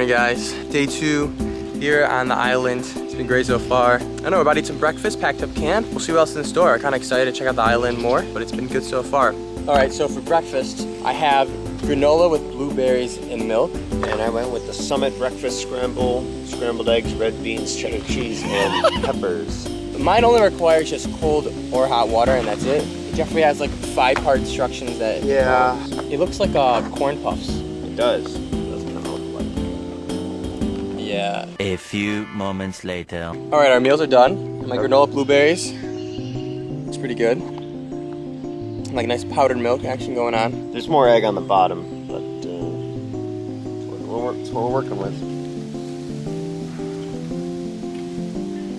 morning, guys. Day 2 here on the island. It's been great so far. I know we're about to eat some breakfast, packed up camp. We'll see what else is in store. I'm kind of excited to check out the island more, but it's been good so far. All right, so for breakfast, I have granola with blueberries and milk. And I went with the Summit breakfast scramble, scrambled eggs, red beans, cheddar cheese, and peppers. Mine only requires just cold or hot water, and that's it. Jeffrey has like 5-part instructions that... Yeah. It looks like corn puffs. It does. It does kind of look like. Yeah. A few moments later. All right, our meals are done. My granola blueberries. It's pretty good. Like nice powdered milk action going on. There's more egg on the bottom, but that's what we're working with.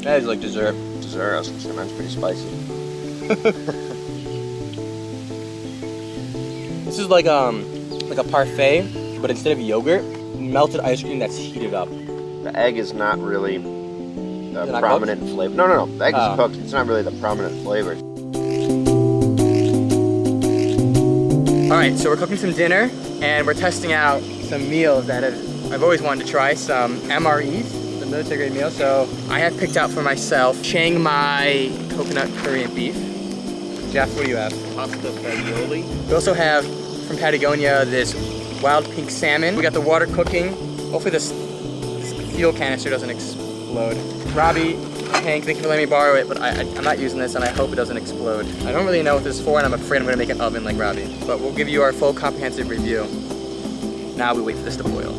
That is like dessert. Dessert, I was gonna say, mine's pretty spicy. This is like a parfait, but instead of yogurt, melted ice cream that's heated up. The egg is not really the prominent flavor. No. The egg is cooked. It's not really the prominent flavor. All right, so we're cooking some dinner, and we're testing out some meals that I've always wanted to try. Some MREs, the military grade meal. So I have picked out for myself Chiang Mai coconut curry and beef. Jeff, what do you have? Pasta fagioli. We also have from Patagonia this wild pink salmon. We got the water cooking. Hopefully this fuel canister doesn't explode. Robbie, Hank, thank you for letting me borrow it, but I'm not using this and I hope it doesn't explode. I don't really know what this is for and I'm afraid I'm gonna make an oven like Robbie. But we'll give you our full comprehensive review. Now we wait for this to boil.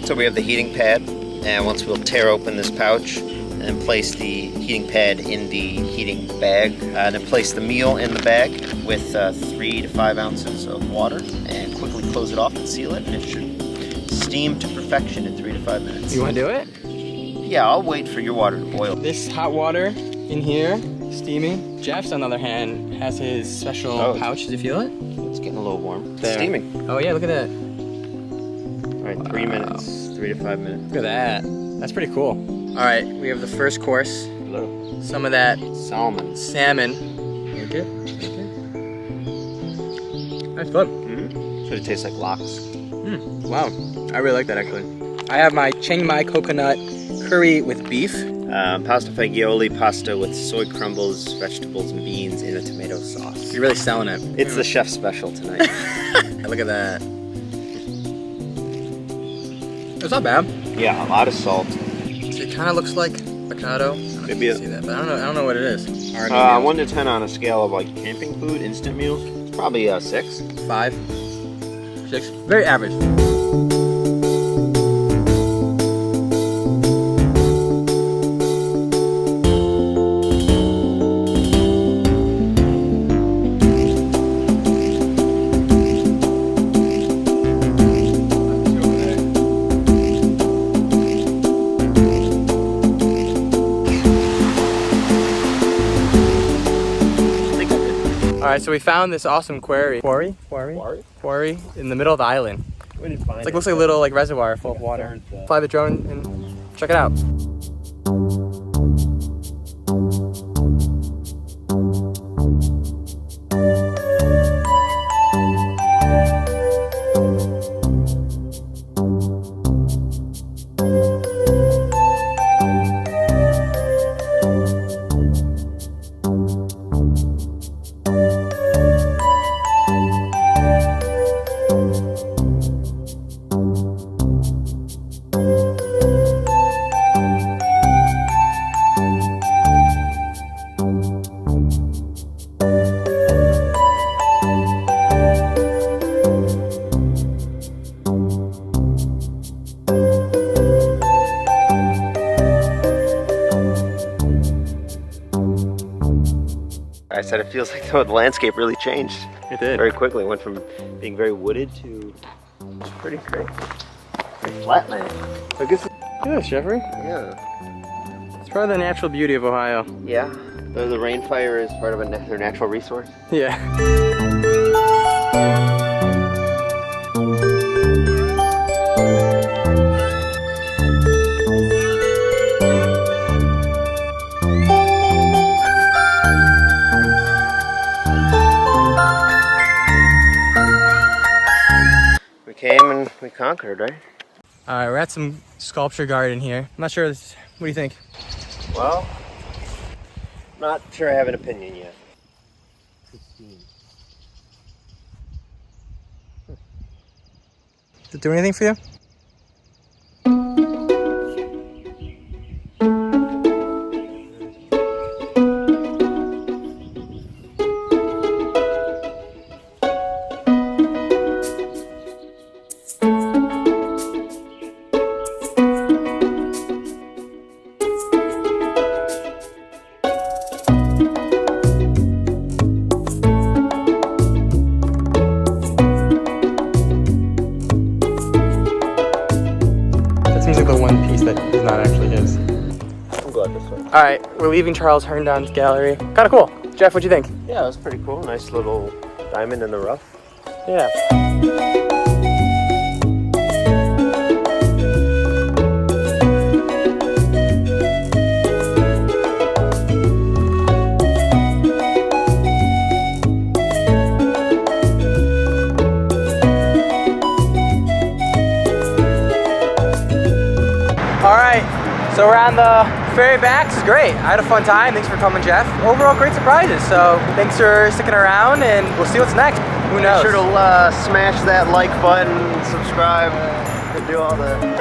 So we have the heating pad, and once we'll tear open this pouch and place the heating pad in the heating bag, and then place the meal in the bag with 3 to 5 ounces of water, and quickly close it off and seal it, and it should steam to perfection in 3 to 5 minutes. You wanna do it? Yeah, I'll wait for your water to boil. This hot water in here, steaming. Jeff's, on the other hand, has his special pouch. Does you feel it? It's getting a little warm. It's There. steaming. Oh yeah, look at that. All right, 3 minutes, 3 to 5 minutes. Look at that. That's pretty cool. All right, we have the first course. Hello. Some of that Salmon. salmon. Okay. That's good. So it tastes like lox. Wow, I really like that actually. I have my Chiang Mai coconut curry with beef. Pasta fagioli, pasta with soy crumbles, vegetables, and beans in a tomato sauce. You're really selling it. It's the chef's special tonight. Look at that. It's not bad. Yeah, a lot of salt. It kind of looks like avocado. I don't know if Maybe you can see that, but I don't know what it is. 1 to 10 on a scale of like camping food, instant meals, probably 6. 5, 6. Very average. All right, so we found this awesome quarry in the middle of the island. We didn't find It's like looks like a little reservoir full of water. Fly the drone and check it out. I said it feels like the landscape really changed. It did. Very quickly. It went from being very wooded to pretty great. Flat land. Look at Yes, Jeffrey. Yeah. It's part of the natural beauty of Ohio. Yeah. The rainfire is part of their natural resource. Yeah. conquered, right? All right, we're at some sculpture garden here. I'm not sure. What do you think? Well, not sure I have an opinion yet. Does it do anything for you? Seems like the one piece that is not actually his. I'm glad this way. All right, we're leaving Charles Herndon's gallery. Kind of cool. Jeff, what'd you think? Yeah, it was pretty cool. Nice little diamond in the rough. Yeah. All right, so we're on the ferry back. This is great. I had a fun time. Thanks for coming, Jeff. Overall, great surprises. So thanks for sticking around, and we'll see what's next. Who knows? Make sure to smash that like button, subscribe, and do all the